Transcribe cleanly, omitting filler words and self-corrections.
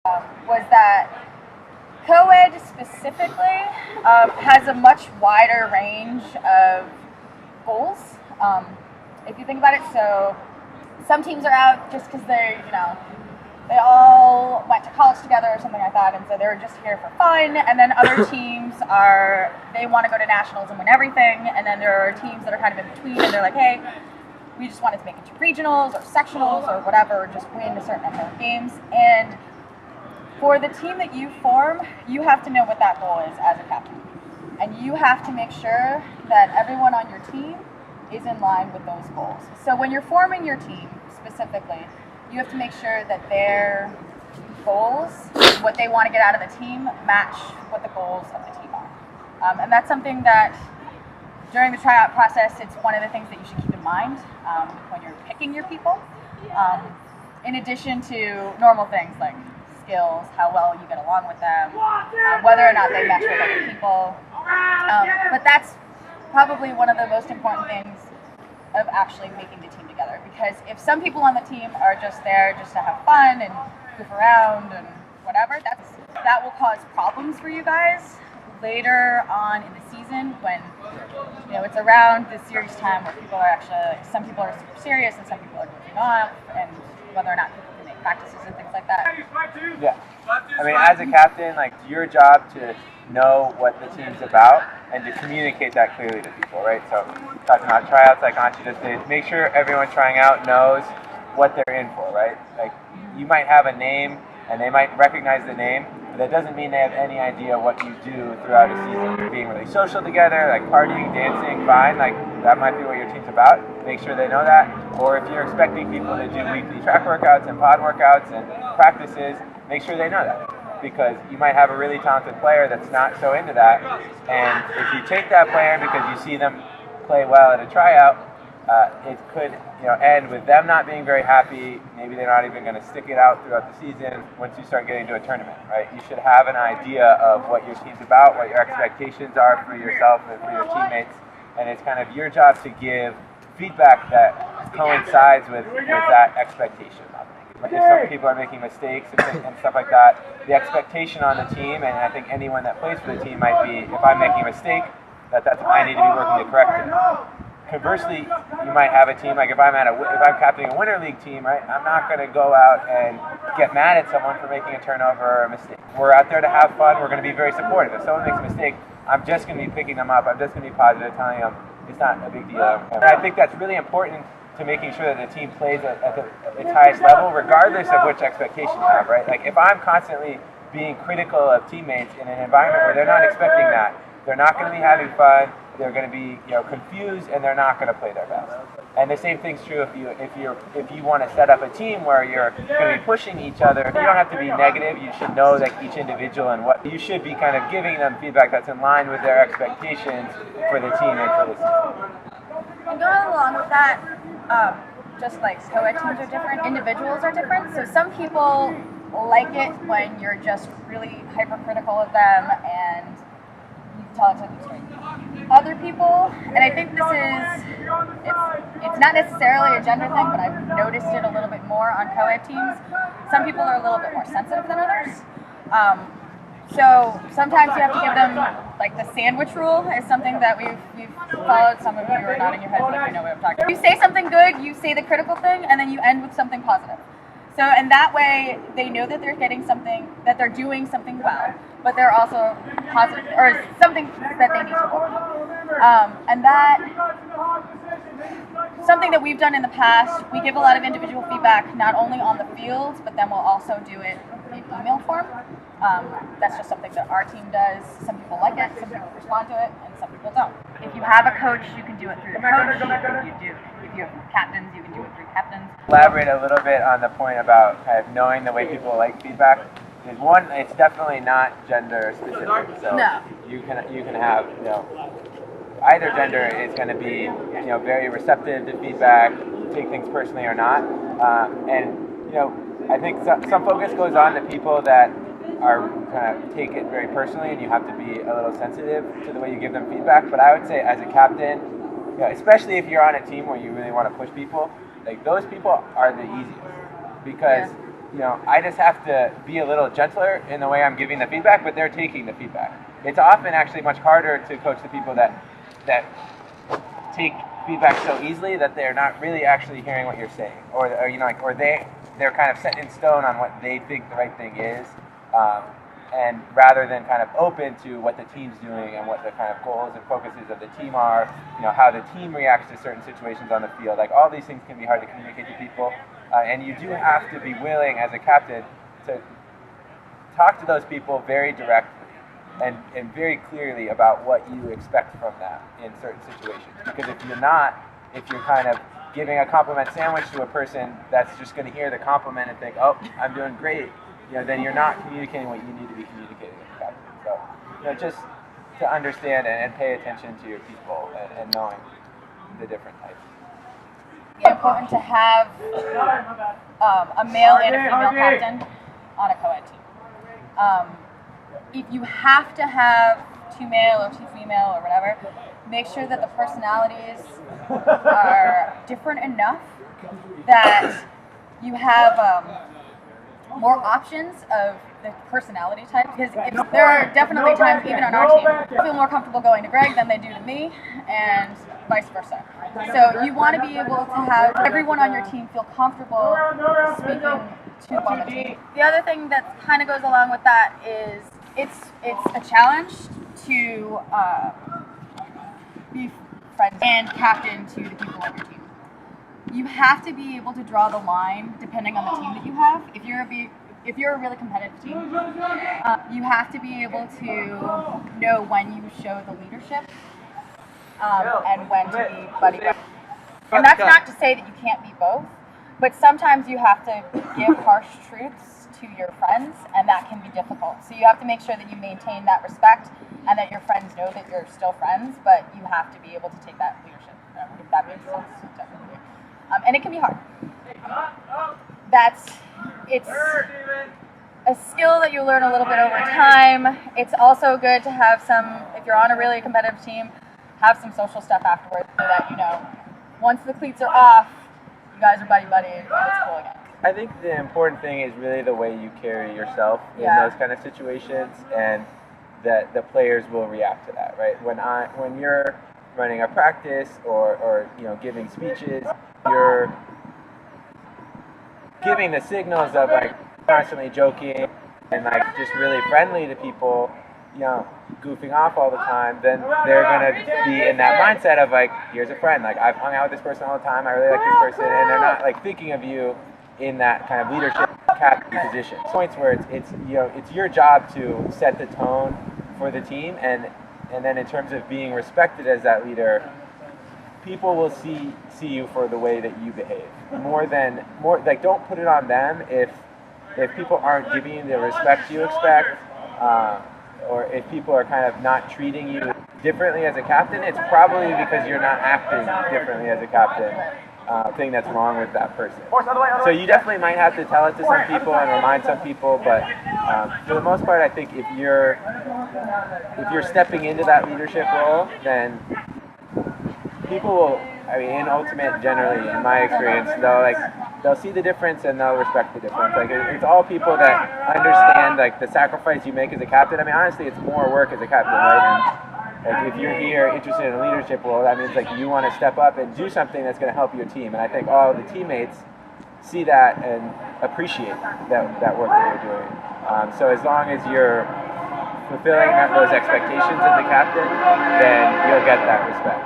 Was that co-ed specifically has a much wider range of goals. If you think about it, so some teams are out just because they all went to college together or something like that, and so they're just here for fun. And then other teams they want to go to nationals and win everything. And then there are teams that are kind of in between, and they're like, hey, we just wanted to make it to regionals or sectionals or whatever, just win a certain number of games. And for the team that you form, you have to know what that goal is as a captain. And you have to make sure that everyone on your team is in line with those goals. So when you're forming your team specifically, you have to make sure that their goals, what they want to get out of the team, match what the goals of the team are. And that's something that during the tryout process, it's one of the things that you should keep in mind when you're picking your people. In addition to normal things like skills, how well you get along with them, whether or not they mesh with other people. But that's probably one of the most important things of actually making the team together. Because if some people on the team are just there just to have fun and goof around and whatever, that will cause problems for you guys later on in the season when it's around the series time where people are actually, some people are super serious and some people are goofing off, and whether or not people can make practices and things like that. Yeah. I mean, as a captain, it's your job to know what the team's about and to communicate that clearly to people, right? So talking about tryouts, like Anchi just did, make sure everyone trying out knows what they're in for, right? You might have a name and they might recognize the name, but that doesn't mean they have any idea what you do throughout a season. Being really social together, partying, dancing, fine, that might be what your team's about. Make sure they know that. Or if you're expecting people to do weekly track workouts and pod workouts and practices, make sure they know that. Because you might have a really talented player that's not so into that, and if you take that player because you see them play well at a tryout, it could end with them not being very happy. Maybe they're not even going to stick it out throughout the season once you start getting to a tournament, right? You should have an idea of what your team's about, what your expectations are for yourself and for your teammates, and it's kind of your job to give feedback that coincides with that expectation. If some people are making mistakes and stuff like that, the expectation on the team, and I think anyone that plays for the team might be, if I'm making a mistake, that's I need to be working to correct it. Conversely, you might have a team, if I'm captaining a winter league team, right, I'm not going to go out and get mad at someone for making a turnover or a mistake. We're out there to have fun. We're going to be very supportive. If someone makes a mistake, I'm just going to be picking them up. I'm just going to be positive, telling them it's not a big deal. And I think that's really important to making sure that the team plays at its highest level, regardless of which expectation you have, right? If I'm constantly being critical of teammates in an environment where they're not expecting that, they're not going to be having fun, they're going to be confused, and they're not going to play their best. And the same thing's true if you want to set up a team where you're going to be pushing each other. You don't have to be negative. You should know that each individual and what you should be kind of giving them feedback that's in line with their expectations for the team and for the season. And going along with that, just like co-ed teams are different, individuals are different. So some people like it when you're just really hypercritical of them and you tell it to them straight. Other people, and I think it's not necessarily a gender thing, but I've noticed it a little bit more on co-ed teams. Some people are a little bit more sensitive than others. So sometimes you have to give them, the sandwich rule is something that we've followed. Some of you are nodding your heads like you know what I'm talking about. You say something good, you say the critical thing, and then you end with something positive. So, and that way they know that they're getting something, that they're doing something well, but they're also positive, or something that they need to work on. And that, something that we've done in the past, we give a lot of individual feedback, not only on the field, but then we'll also do it in email form. That's just something that our team does. Some people like it, some people respond to it, and some people don't. If you have a coach, you can do it through the coach. If you have captains, you can do it through captains. Elaborate a little bit on the point about kind of knowing the way people like feedback. Is one, it's definitely not gender specific. So no. You can have either gender is going to be very receptive to feedback, take things personally or not, and I think some focus goes on to people that are kind of take it very personally, and you have to be a little sensitive to the way you give them feedback. But I would say as a captain, especially if you're on a team where you really want to push people, those people are the easiest because I just have to be a little gentler in the way I'm giving the feedback, but they're taking the feedback. It's often actually much harder to coach the people that take feedback so easily that they're not really actually hearing what you're saying, or they're kind of set in stone on what they think the right thing is, and rather than kind of open to what the team's doing and what the kind of goals and focuses of the team are, how the team reacts to certain situations on the field. Like, all these things can be hard to communicate to people, and you do have to be willing as a captain to talk to those people very directly and very clearly about what you expect from them in certain situations. Because if you're kind of giving a compliment sandwich to a person that's just going to hear the compliment and think, oh, I'm doing great, then you're not communicating what you need to be communicating with the captain. So, just to understand and pay attention to your people and knowing the different types. It's important to have a male and a female captain on a co-ed team. If you have to have 2 male or 2 female or whatever, make sure that the personalities are different enough that you have more options of the personality type. Because there are definitely times, even on our team, I feel more comfortable going to Greg than they do to me, and vice versa. So you want to be able to have everyone on your team feel comfortable speaking to one of the team. The other thing that kind of goes along with that is it's a challenge to be friend and captain to the people on your team. You have to be able to draw the line depending on the team that you have. If you're a really competitive team, you have to be able to know when you show the leadership and when to be buddy. And that's not to say that you can't be both, but sometimes you have to give harsh truths to your friends, and that can be difficult. So you have to make sure that you maintain that respect and that your friends know that you're still friends, but you have to be able to take that leadership, if that makes sense. Definitely. And it can be hard. It's a skill that you learn a little bit over time. It's also good to have if you're on a really competitive team, have some social stuff afterwards so that, once the cleats are off, you guys are buddy-buddy and it's cool again. I think the important thing is really the way you carry yourself in those kind of situations, and that the players will react to that, right? When you're running a practice or giving speeches, you're giving the signals of constantly joking and just really friendly to people, goofing off all the time, then they're gonna be in that mindset of here's a friend, I've hung out with this person all the time, I really like this person, and they're not thinking of you in that kind of leadership captain position. Points where it's your job to set the tone for the team, and then in terms of being respected as that leader, people will see you for the way that you behave. Don't put it on them if people aren't giving you the respect you expect, or if people are kind of not treating you differently as a captain. It's probably because you're not acting differently as a captain. Thing that's wrong with that person. So you definitely might have to tell it to some people and remind some people, but for the most part, I think if you're stepping into that leadership role, then people will, in ultimate, generally, in my experience, they'll see the difference and they'll respect the difference. It's all people that understand the sacrifice you make as a captain. Honestly, it's more work as a captain, right? If you're here interested in a leadership role, that means you want to step up and do something that's going to help your team. And I think all the teammates see that and appreciate that work that you're doing. So as long as you're fulfilling those expectations as a captain, then you'll get that respect.